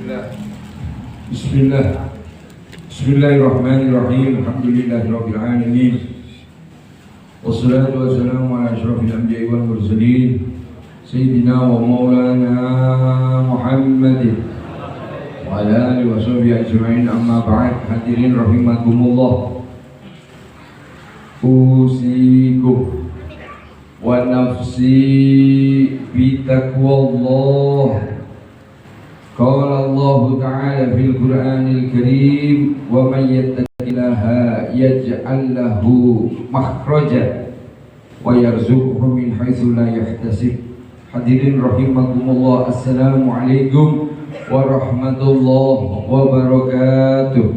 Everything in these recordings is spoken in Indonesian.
Bismillahirrahmanirrahim. Alhamdulillahirabbil alamin. Wassalatu wassalamu ala asyrafil anbiya'i wal mursalin sayyidina wa maulana Muhammadin wa ala alihi wa sahbihi ajma'in, amma ba'd. Hadirin rahimakumullah. Usikum wa nafsi bi taqwallah. Qala Allah Ta'ala fil Qur'anil Karim, wa man yattaqillaha yaj'al lahu makhraja wa yarzuqhu min haitsu la yahtasib. Hadirin rahimakumullah, assalamualaikum warahmatullahi wabarakatuh.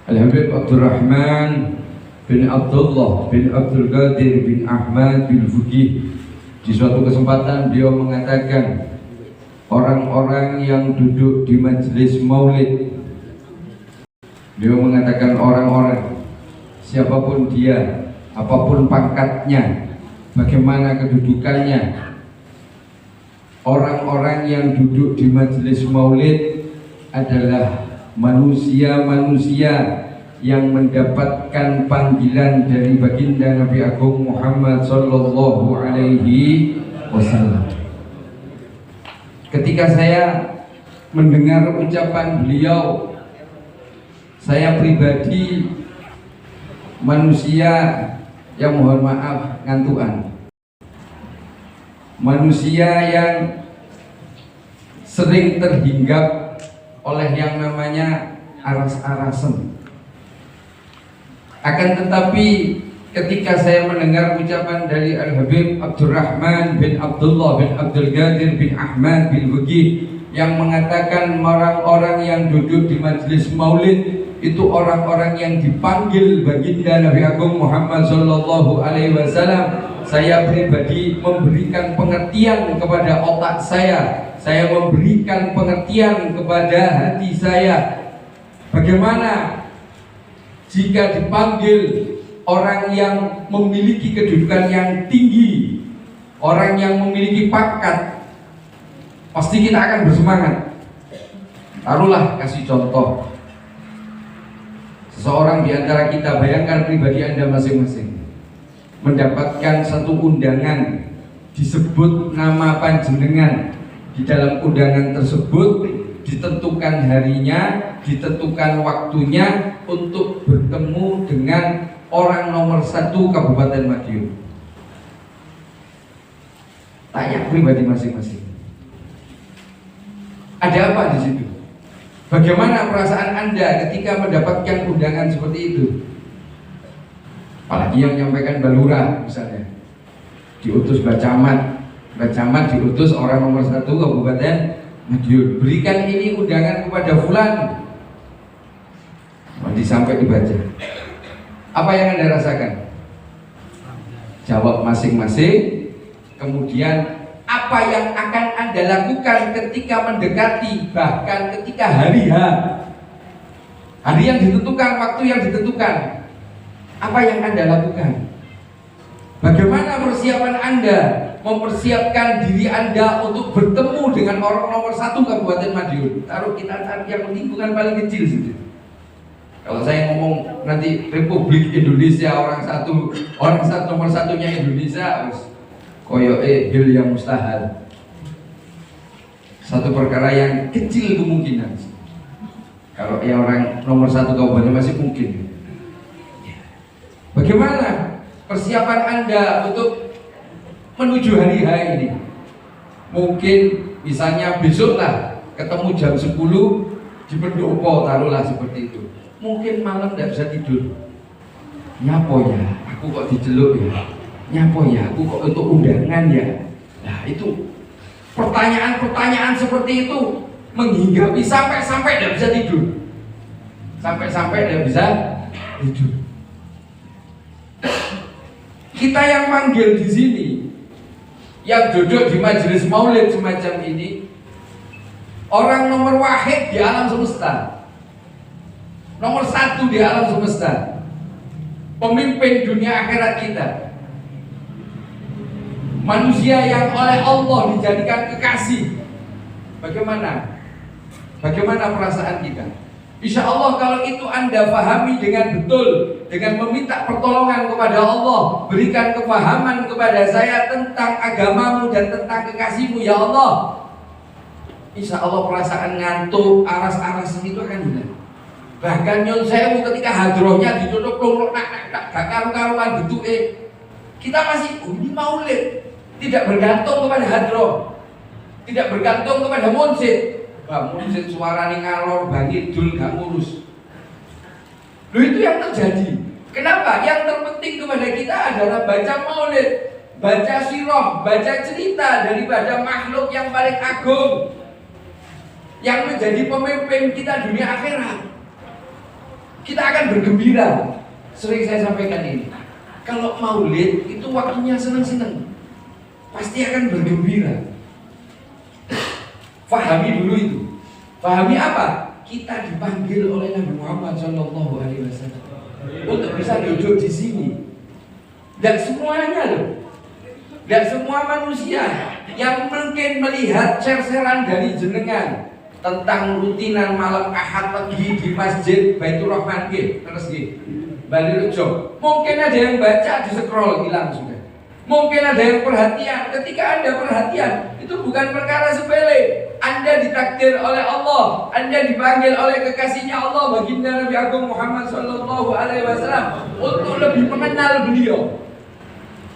Al-Habib Abdurrahman bin Abdullah bin Abdul Qadir bin Ahmad bin Fuqih, di suatu kesempatan beliau mengatakan, orang-orang yang duduk di majelis maulid, beliau mengatakan orang-orang, siapapun dia, apapun pangkatnya, bagaimana kedudukannya, orang-orang yang duduk di majelis maulid adalah manusia-manusia yang mendapatkan panggilan dari baginda Nabi Agung Muhammad Sallallahu Alaihi Wasallam. Ketika saya mendengar ucapan beliau, saya pribadi manusia yang mohon maaf ngantuan, manusia yang sering terhinggap oleh yang namanya aras-arasen. Akan tetapi ketika saya mendengar ucapan dari Al-Habib Abdurrahman bin Abdullah bin Abdul Qadir bin Ahmad bin Fuqih yang mengatakan orang-orang yang duduk di majelis maulid itu orang-orang yang dipanggil baginda Nabi Agung Muhammad Sallallahu Alaihi Wasallam, saya pribadi memberikan pengertian kepada otak saya memberikan pengertian kepada hati saya. Bagaimana jika dipanggil orang yang memiliki kedudukan yang tinggi, orang yang memiliki pangkat, pasti kita akan bersemangat. Taruhlah kasih contoh, seseorang di antara kita, bayangkan pribadi Anda masing-masing mendapatkan satu undangan, disebut nama panjenengan, di dalam undangan tersebut ditentukan harinya, ditentukan waktunya untuk bertemu dengan orang nomor 1 Kabupaten Madiun. Tanya pribadi masing-masing, ada apa di situ? Bagaimana perasaan Anda ketika mendapatkan undangan seperti itu? Apalagi yang menyampaikan balura misalnya, diutus Mbak Camat diutus orang nomor 1 Kabupaten Madiun, berikan ini undangan kepada fulan. Nanti sampai dibaca, apa yang Anda rasakan? Jawab masing-masing. Kemudian apa yang akan Anda lakukan ketika mendekati, bahkan ketika hari yang ditentukan, waktu yang ditentukan, apa yang Anda lakukan? Bagaimana persiapan Anda mempersiapkan diri Anda untuk bertemu dengan orang nomor 1 Kabupaten Madiun? Taruh kita cari yang lingkungan paling kecil saja. Kalau saya ngomong nanti Republik Indonesia, orang nomor 1-nya Indonesia, koyoke hil yang mustahil, satu perkara yang kecil kemungkinan. Kalau yang orang nomor 1 kabupaten masih mungkin. Bagaimana persiapan Anda untuk menuju hari H ini? Mungkin misalnya besok lah ketemu jam 10 di pendopo, taruhlah seperti itu. Mungkin malam tidak bisa tidur. Nyapo ya, aku kok dijeluk ya. Nyapo ya, aku kok untuk undangan ya. Nah itu pertanyaan-pertanyaan seperti itu menghinggapi sampai-sampai tidak bisa tidur. Sampai-sampai tidak bisa tidur. Kita yang manggil di sini, yang duduk di majelis maulid semacam ini, orang nomor wahid di alam semesta, nomor 1 di alam semesta, pemimpin dunia akhirat kita. manusia yang oleh Allah dijadikan kekasih. Bagaimana perasaan kita? Insya Allah kalau itu Anda pahami dengan betul, dengan meminta pertolongan kepada Allah, berikan kepahaman kepada saya tentang agamamu dan tentang kekasihmu ya Allah, insya Allah perasaan ngantuk, aras-aras itu akan hilang. Bahkan nyun sewu ketika hadrohnya ditutup nak gak karu-karuan bentuke, kita masih ini maulid, tidak bergantung kepada hadroh, tidak bergantung kepada munsid. Munsid suaranya ngalor bangidul gak ngurus. Loh, itu yang terjadi. Kenapa? Yang terpenting kepada kita adalah baca maulid, baca sirah, baca cerita daripada makhluk yang paling agung, yang menjadi pemimpin kita dunia akhirat. Kita akan bergembira. Sering saya sampaikan ini, kalau maulid itu waktunya senang-senang, pasti akan bergembira. Pahami dulu itu. Pahami apa? Kita dipanggil oleh Nabi Muhammad SAW untuk bisa duduk di sini. Dan semuanya loh, dan semua manusia yang mungkin melihat share-sharean dari jenengan tentang rutinan malam Ahad pagi di Masjid Baitur Rahman terus Balirejo, mungkin ada yang baca di scroll hilang sudah. Mungkin ada yang perhatian. Ketika Anda perhatian, itu bukan perkara sepele. Anda ditakdir oleh Allah, Anda dipanggil oleh kekasihnya Allah, baginda Nabi Agung Muhammad SAW, untuk lebih mengenal beliau.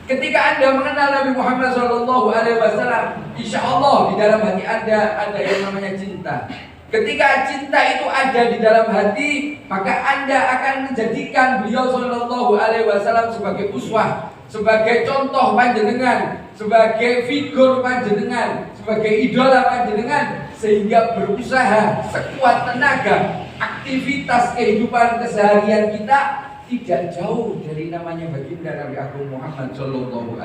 Ketika Anda mengenal Nabi Muhammad SAW, insya Allah di dalam hati Anda ada yang namanya cinta. Ketika cinta itu ada di dalam hati, maka Anda akan menjadikan beliau SAW sebagai uswah, sebagai contoh panjenengan, sebagai figur panjenengan, sebagai idola panjenengan, sehingga berusaha sekuat tenaga, aktivitas kehidupan keseharian kita tidak jauh dari namanya baginda Nabi Agung Muhammad SAW.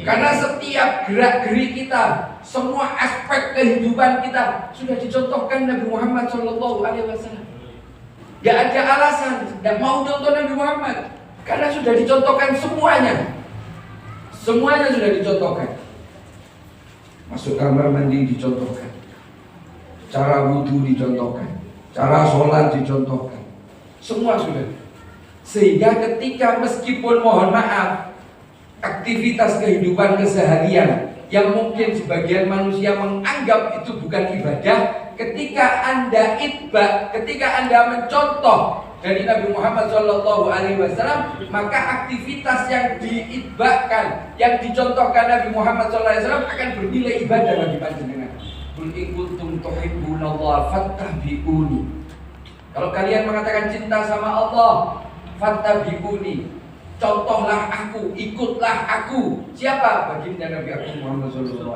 Karena setiap gerak-gerik kita, semua aspek kehidupan kita sudah dicontohkan Nabi Muhammad SAW. Gak ada alasan tidak mau contoh Nabi Muhammad, karena sudah dicontohkan semuanya. Semuanya sudah dicontohkan. Masuk kamar mandi dicontohkan, cara wudhu dicontohkan, cara sholat dicontohkan, semua sudah. Sehingga ketika meskipun mohon maaf, aktivitas kehidupan keseharian yang mungkin sebagian manusia menganggap itu bukan ibadah, ketika Anda itba, ketika Anda mencontoh dari Nabi Muhammad SAW, maka aktivitas yang diitbakan, yang dicontohkan Nabi Muhammad SAW akan bernilai ibadah bagi panjenengan. Qul in kuntum tuhibbunallaha fattabi'uni. Kalau kalian mengatakan cinta sama Allah, fattabi'uni, contohlah aku, ikutlah aku. Siapa? Baginda Nabi Muhammad SAW.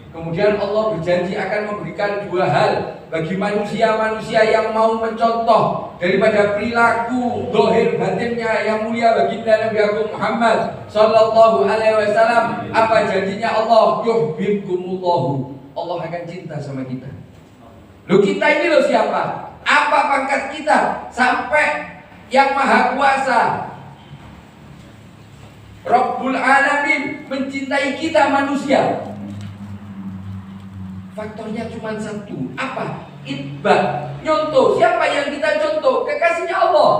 Kemudian Allah berjanji akan memberikan dua hal bagi manusia-manusia yang mau mencontoh daripada perilaku dohir batinnya yang mulia baginda Nabi Agung Muhammad Sallallahu Alaihi Wasallam. Apa janjinya Allah? Yuhibbukumullahu. Allah akan cinta sama kita. Loh, kita ini loh siapa? Apa pangkat kita? Sampai yang maha kuasa Rabbul Alamin mencintai kita manusia. Faktornya cuma satu. Apa? Itba, nyontoh. Siapa yang kita contoh? Kekasihnya Allah,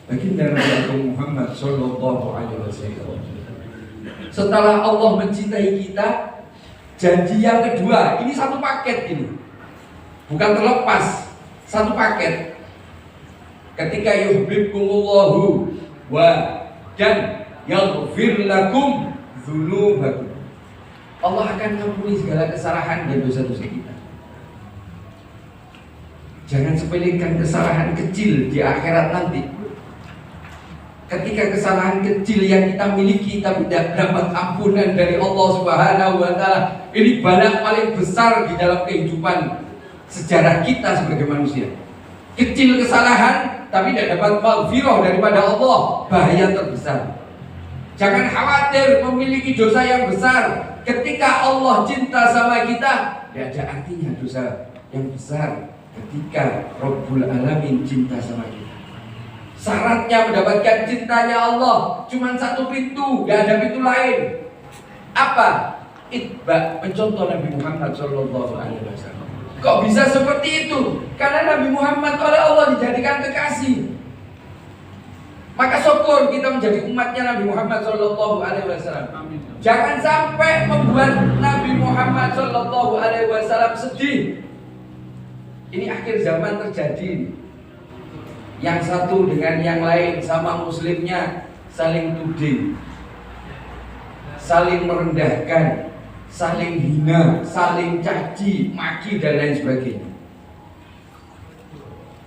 baginda Nabi Muhammad Sallallahu Alaihi Wasallam. Setelah Allah mencintai kita, janji yang kedua, ini satu paket ini, bukan terlepas, satu paket. Ketika yuhibbukumullahu wa dan yaghfir lakum dzunubakum, Allah akan mengampuni segala kesalahan dan dosa-dosa kita. Jangan sepelekan kesalahan kecil di akhirat nanti. Ketika kesalahan kecil yang kita miliki tapi tidak dapat ampunan dari Allah Subhanahu wa Ta'ala, ini bala paling besar di dalam kehidupan sejarah kita sebagai manusia. Kecil kesalahan tapi tidak dapat maghfirah daripada Allah, bahaya terbesar. Jangan khawatir memiliki dosa yang besar. Ketika Allah cinta sama kita, tidak ada artinya dosa yang besar ketika Rabbul Alamin cinta sama kita. Syaratnya mendapatkan cintanya Allah cuma satu pintu, gak ada pintu lain. Apa? Itba, mencontoh Nabi Muhammad Sallallahu Alaihi Wasallam. Kok bisa seperti itu? Karena Nabi Muhammad oleh Allah dijadikan kekasih. Maka syukur kita menjadi umatnya Nabi Muhammad Sallallahu Alaihi Wasallam. Jangan sampai membuat Nabi Muhammad Sallallahu Alaihi Wasallam sedih. Ini akhir zaman terjadi. Yang satu dengan yang lain sama muslimnya saling tuding, saling merendahkan, saling hina, saling caci, maki dan lain sebagainya.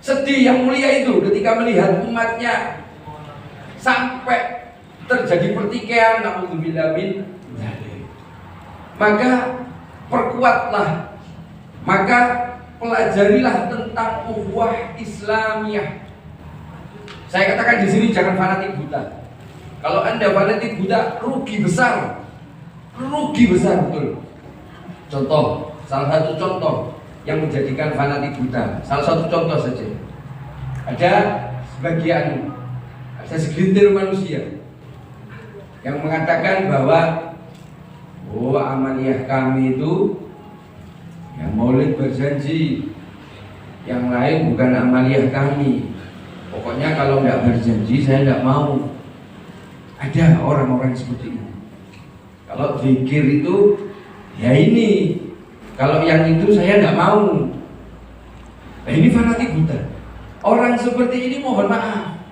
Sedih yang mulia itu ketika melihat umatnya sampai terjadi pertikaian, naudzubillah min dzalik. Maka perkuatlah, maka pelajarilah tentang ukhuwah Islamiyah. Saya katakan di sini jangan fanatik buta. Kalau Anda fanatik buta, rugi besar betul. Contoh, salah satu contoh yang menjadikan fanatik buta. Salah satu contoh saja. Ada segelintir manusia yang mengatakan bahwa amaliyah kami itu yang maulid berjanji, yang lain bukan amaliyah kami. Pokoknya kalau nggak berjanji saya nggak mau. Ada orang-orang seperti itu. Kalau zikir itu ya ini, kalau yang itu saya nggak mau. Nah, ini fanatik buta. Orang seperti ini mohon maaf,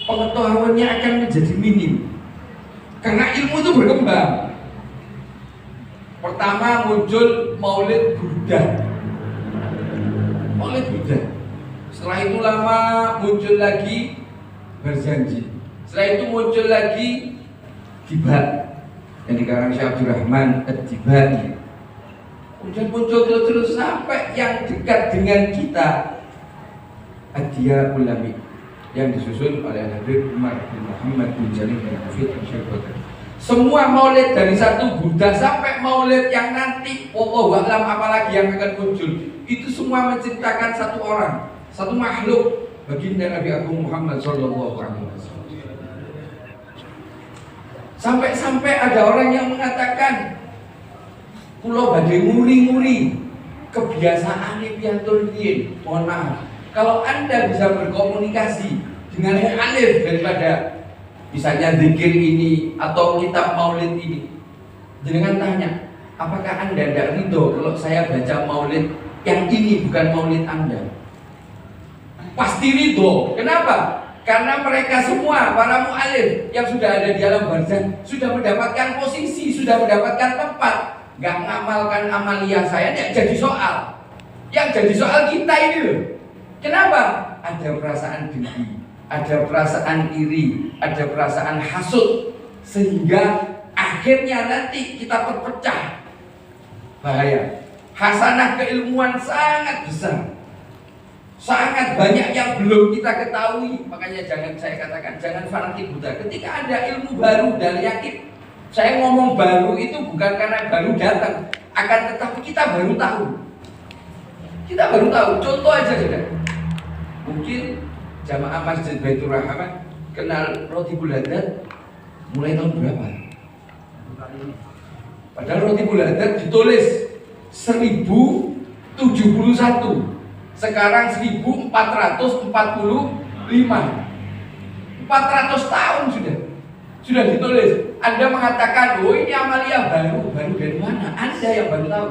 pengetahuannya akan menjadi minim karena ilmu itu berkembang. Pertama muncul Maulid Buddha. Setelah itu lama muncul lagi berjanji. Setelah itu muncul lagi tiba yang dikarang Syekh Abdurrahman Ad-Dibani. Kemudian muncul terus sampai yang dekat dengan kita, Ad-Diyah Ulami, yang disusun oleh Habib Umar bin Muhammad bin Jalil bin Hafid Al-Syaikhota. Semua maulid dari satu Buddha sampai maulid yang nanti wallahu a'lam apalagi yang akan muncul, itu semua menciptakan satu orang, satu makhluk, baginda Nabi Agung Muhammad Sallallahu Alaihi Wasallam. Sampai-sampai ada orang yang mengatakan, pulau badai nguri-nguri kebiasaan piantun riyin. Mohon maaf, kalau Anda bisa berkomunikasi dengan mu'alif daripada misalnya zikir ini atau kitab maulid ini, jenengan tanya, apakah Anda tidak ridho kalau saya baca maulid yang ini bukan maulid Anda? Pasti ridho. Kenapa? Karena mereka semua para mu'alif yang sudah ada di alam barzakh sudah mendapatkan posisi, sudah mendapatkan tempat. Gak ngamalkan amaliyah saya, tidak jadi soal. Yang jadi soal kita ini loh. Kenapa? Ada perasaan dengki, ada perasaan iri, ada perasaan hasud, sehingga akhirnya nanti kita terpecah. Bahaya. Hasanah keilmuan sangat besar, sangat banyak yang belum kita ketahui. Makanya saya katakan jangan fanatik buta. Ketika ada ilmu baru dan yakin, saya ngomong baru itu bukan karena baru datang, akan tetapi kita baru tahu. Kita baru tahu. Contoh aja sudah. Mungkin jamaah Masjid Baitur Rahman kenal roti buladat mulai tahun berapa? Padahal roti buladat ditulis 1071, sekarang 1445, 400 tahun sudah ditulis. Anda mengatakan, oh ini amaliyah baru dari mana? Anda yang baru tahu.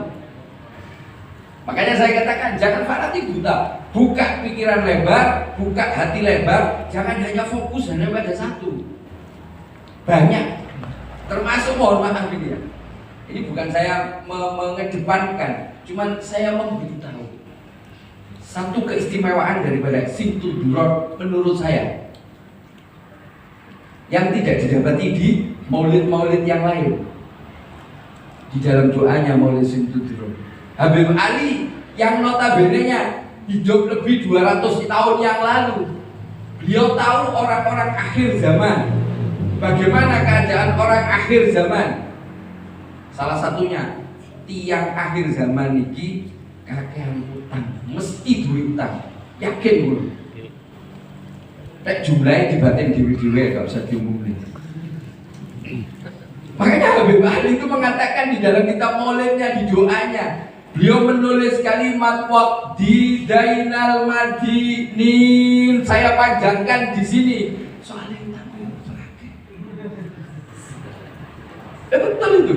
Makanya saya katakan jangan fanatik buta, buka pikiran lebar, buka hati lebar, jangan hanya fokus hanya pada satu. Banyak, termasuk mohon maaf ini ya. Ini bukan saya mengedepankan, cuman saya memberitahu satu keistimewaan daripada Simtud Duror menurut saya yang tidak didapati di maulid-maulid yang lain. Di dalam doanya maulid Simtud Duror, Habib Ali yang notabene-nya hidup lebih 200 tahun yang lalu, beliau tahu orang-orang akhir zaman, bagaimana keadaan orang akhir zaman. Salah satunya tiang akhir zaman ini kakean utang, mesti duit utang, yakin dulu. Nek jumlahnya dibatin dewe-dewe, gak usah diumumin. Makanya Habib Ali itu mengatakan di dalam kitab maulidnya, di doanya, beliau menulis kalimat waqdi dainal madinin. Saya panjangkan di sini. Soalnya utang terakhir. Betul itu.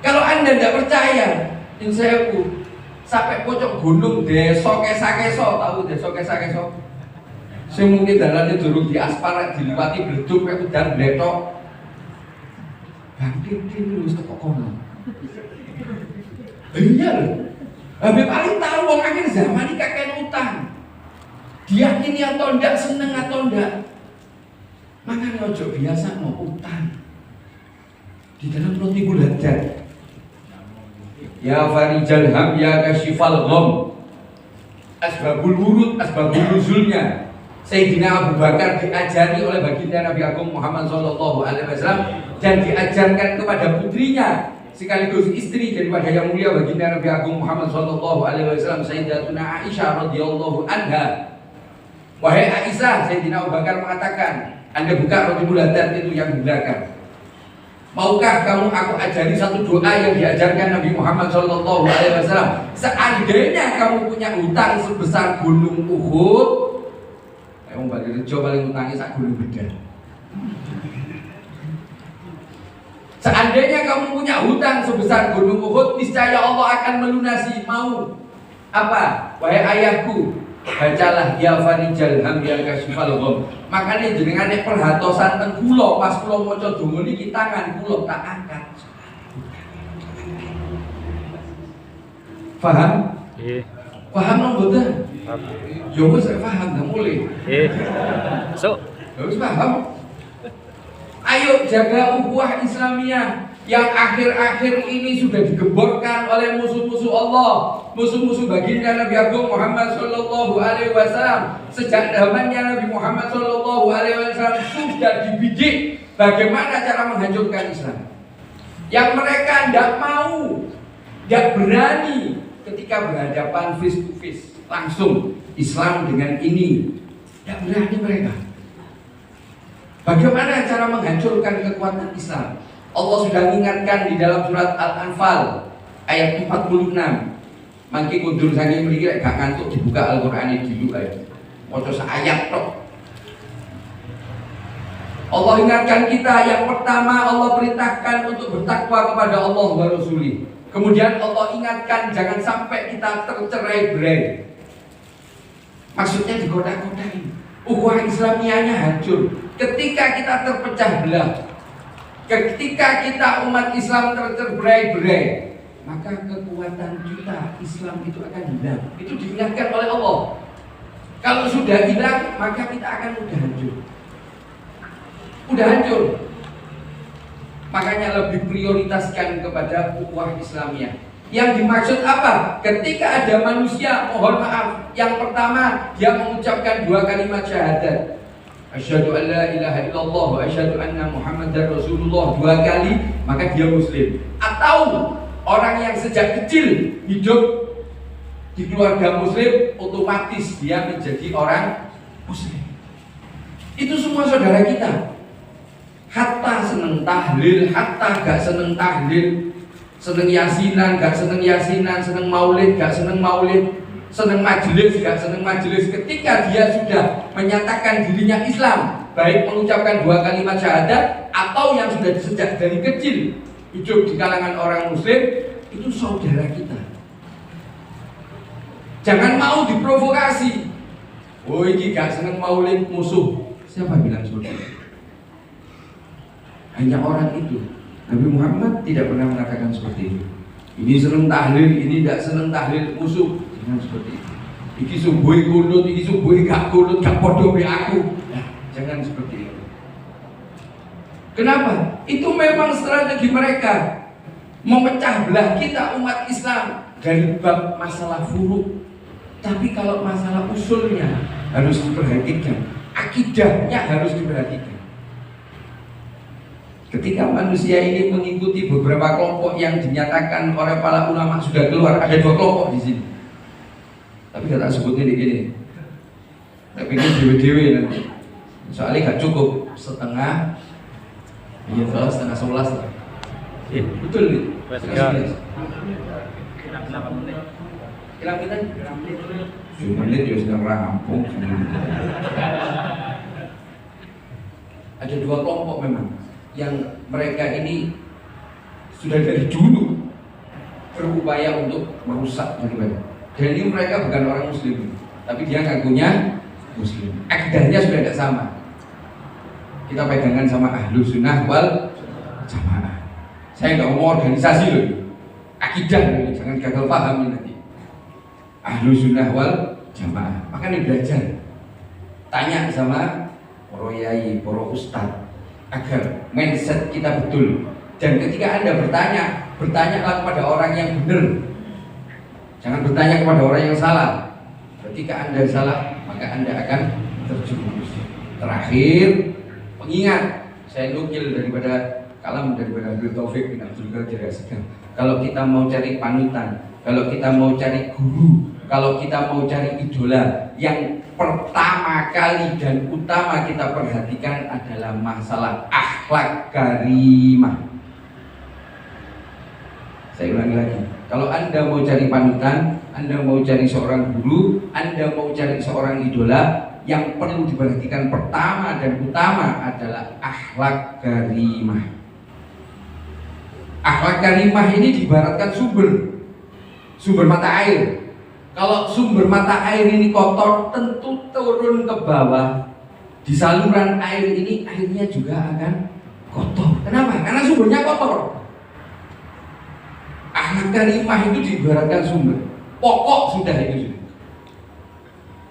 Kalau Anda tidak percaya, saya sampai pojok gunung Deso Kesa-Keso, tahu Deso Kesa-Keso? Saya mungkin jalannya dulu di aspal, diliwati beleduk, udan bletok. Bangkit terus teko kono. Iya loh. Habib Ali tahu wong akhir zaman ini kakek utang. Diyakini atau enggak, seneng atau enggak. Makanya ojo biasa mau utang. Di dalam roti buladan. Ya farijal ham ya kasyifal gham. Asbabul wurud, asbabul nuzulnya. Sayyidina Abu Bakar diajari oleh baginda Nabi Agung Muhammad sallallahu alaihi wasallam dan diajarkan kepada putrinya sekaligus istri daripada yang mulia baginda Nabi Agung Muhammad sallallahu alaihi wasallam, Sayyidatuna Aisyah radhiyallahu anha. Wahai Aisyah, Sayyidina Abu Bakar mengatakan, Anda buka roti buladan itu yang di belakang. Maukah kamu aku ajari satu doa yang diajarkan Nabi Muhammad sallallahu alaihi wasallam? Seandainya kamu punya hutang sebesar gunung Uhud, Wong Bali Rejo paling utangi sak gunung Bedar. Seandainya kamu punya hutang sebesar gunung Uhud, niscaya Allah akan melunasi. Mau apa? Wahai ayahku, bacalah ya farijal ham ya kasyifal gham. Makanya jenengan nek perhatosan teng kula pas kula maca donga niki tangan kula tak angkat. Paham? Nggih. Paham nang mboten? Ya wis paham dah mulai. So, Harus paham. Ayo jaga ukhuwah Islamiyah yang akhir-akhir ini sudah digemborkan oleh musuh-musuh Allah, musuh-musuh baginda Nabi Agung Muhammad sallallahu alaihi wasallam. Sejak zamannya Nabi Muhammad sallallahu alaihi wasallam sudah dibidik bagaimana cara menghancurkan Islam. Yang mereka tidak mau, tidak berani ketika berhadapan face to face langsung Islam dengan ini, tidak berani mereka. Bagaimana cara menghancurkan kekuatan Islam? Allah sudah mengingatkan di dalam surat Al-Anfal ayat 46. Mangke kudur saking mriki gak ngantuk dibuka Al-Qur'an dulu ae. Maca ayat tok. Allah ingatkan kita, yang pertama Allah perintahkan untuk bertakwa kepada Allah wa Rasulih. Kemudian Allah ingatkan jangan sampai kita tercerai-berai. Maksudnya digoda-godain. Ukhuwah Islamiyahnya hancur ketika kita terpecah belah, ketika kita umat Islam tercerai-berai, maka kekuatan kita Islam itu akan hilang. Itu diingatkan oleh Allah. Kalau sudah hilang, maka kita akan mudah hancur. Mudah hancur. Makanya lebih prioritaskan kepada ukhuwah Islamiyah. Yang dimaksud apa? Ketika ada manusia, mohon maaf, yang pertama dia mengucapkan dua kalimat syahadat, asyhadu an la ilaha illallah wa asyhadu anna muhammadar rasulullah, dua kali, maka dia muslim. Atau orang yang sejak kecil hidup di keluarga muslim, otomatis dia menjadi orang muslim. Itu semua saudara kita. Hatta seneng tahlil, hatta gak seneng tahlil, seneng yasinan, gak seneng yasinan, seneng maulid, gak seneng maulid, seneng majelis, gak seneng majelis. Ketika dia sudah menyatakan dirinya Islam, baik mengucapkan dua kalimat syahadat atau yang sudah sejak dari kecil hidup di kalangan orang muslim, itu saudara kita. Jangan mau diprovokasi. Oh ini gak seneng maulid, musuh. Siapa bilang seperti itu? Hanya orang itu. Nabi Muhammad tidak pernah mengatakan seperti itu. Ini seneng tahlil, ini tidak seneng tahlil, musuh. Jangan seperti itu. Iki subuhi kunut, iki subuhi gak kunut, gak podo be aku. Nah, jangan seperti itu. Kenapa? Itu memang strategi mereka memecah belah kita umat Islam dari bab masalah furu. Tapi kalau masalah usulnya harus diperhatikan, akidahnya harus diperhatikan. Ketika manusia ini mengikuti beberapa kelompok yang dinyatakan oleh para ulama sudah keluar, ada dua kelompok di sini. Tapi kata sebutnya di gini. Tapi ini dewe-dewe nanti. Soalnya gak cukup setengah, iya kalau setengah 11 lah. Iya. Betul nih. Setengah 11. Hilang kita? 7 menit ya sudah rampung. Ada 2 kelompok memang yang mereka ini sudah dari dulu berupaya untuk merusak daripada. Dan ini mereka bukan orang muslim, tapi dia ngakunya muslim. Akidahnya sudah tidak sama. Kita pegangan sama ahlu sunnah wal jamaah. Saya nggak mau organisasi loh, akidah loh, jangan gagal paham ini nanti. Ahlu sunnah wal jamaah. Makanya belajar, tanya sama para yai, para ustadz, agar mindset kita betul. Dan ketika Anda bertanya, bertanyalah kepada orang yang benar. Jangan bertanya kepada orang yang salah. Ketika Anda salah, maka Anda akan terjerumus. Terakhir, pengingat, saya nukil daripada kalam daripada Abdul Taufik bin Abdul Qadir As-Segaf. Kalau kita mau cari panutan, kalau kita mau cari guru, kalau kita mau cari idola, yang pertama kali dan utama kita perhatikan adalah masalah akhlak karimah. Saya ulangi lagi, kalau Anda mau cari panutan, Anda mau cari seorang guru, Anda mau cari seorang idola, yang perlu diperhatikan pertama dan utama adalah akhlak karimah. Akhlak karimah ini diibaratkan sumber mata air. Kalau sumber mata air ini kotor, tentu turun ke bawah. Di saluran air ini airnya juga akan kotor. Kenapa? Karena sumbernya kotor. Akhlak karimah itu diibaratkan sumber. Pokok sudah itu.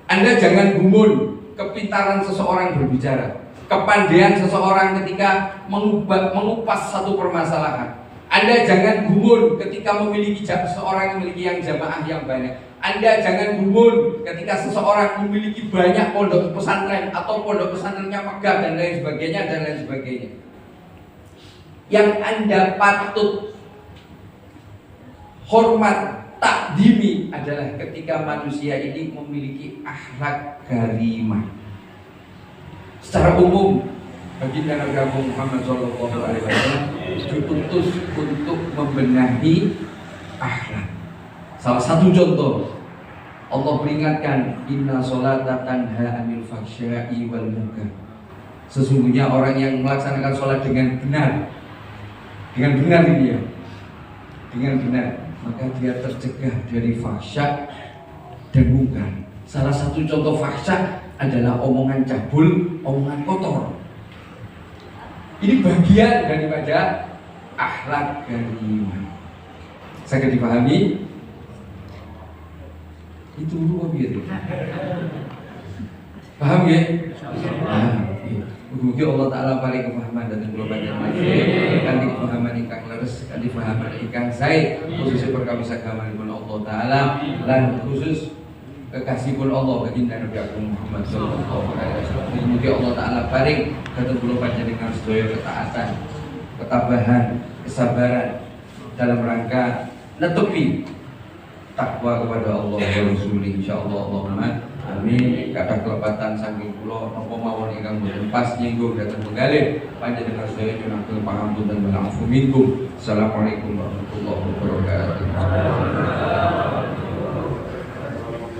Anda jangan gumun kepintaran seseorang berbicara, kepandaian seseorang ketika mengupas satu permasalahan. Anda jangan gumun ketika memiliki seseorang yang memiliki yang jamaah yang banyak. Anda jangan gumun ketika seseorang memiliki banyak pondok pesantren atau pondok pesantrennya megah dan lain sebagainya. Yang Anda patut hormat, takdimi adalah ketika manusia ini memiliki akhlak karimah. Secara umum, baginda Nabi Muhammad SAW diutus untuk membenahi akhlak. Salah satu contoh, Allah peringatkan, Inna sholata tanha anil fahsya'i wal munkar. Sesungguhnya orang yang melaksanakan sholat dengan benar ini ya, dengan benar, maka dia tercegah dari fahsya dan munkar. Salah satu contoh fahsya adalah omongan cabul, omongan kotor. Ini bagian daripada akhlak karimah. Saya dipahami? Itu dulu gitu. Paham ya? Mugi Allah Ta'ala paling kefahaman dan kula panjenengan kanthi kefahaman ingkang leres, kanthi kefahaman ingkang sae, khususnya perkawis agamanipun Allah Ta'ala lan khusus kekasihipun Allah baginda Nabi Muhammad sallallahu alaihi wasallam. Mugi Allah Ta'ala paring dhateng kula panjenengan sedaya ketaatan, ketabahan, kesabaran dalam rangka netepi takwa kepada Allah wa Rasulih, insyaallah. Allahumma amin. Kata kelepatan saking kula napa mawon ingkang boten pas nyinggung dhateng penggalih panjenengan sedaya nyuwun pangapunten wal afu minkum. Assalamualaikum warahmatullahi wabarakatuh.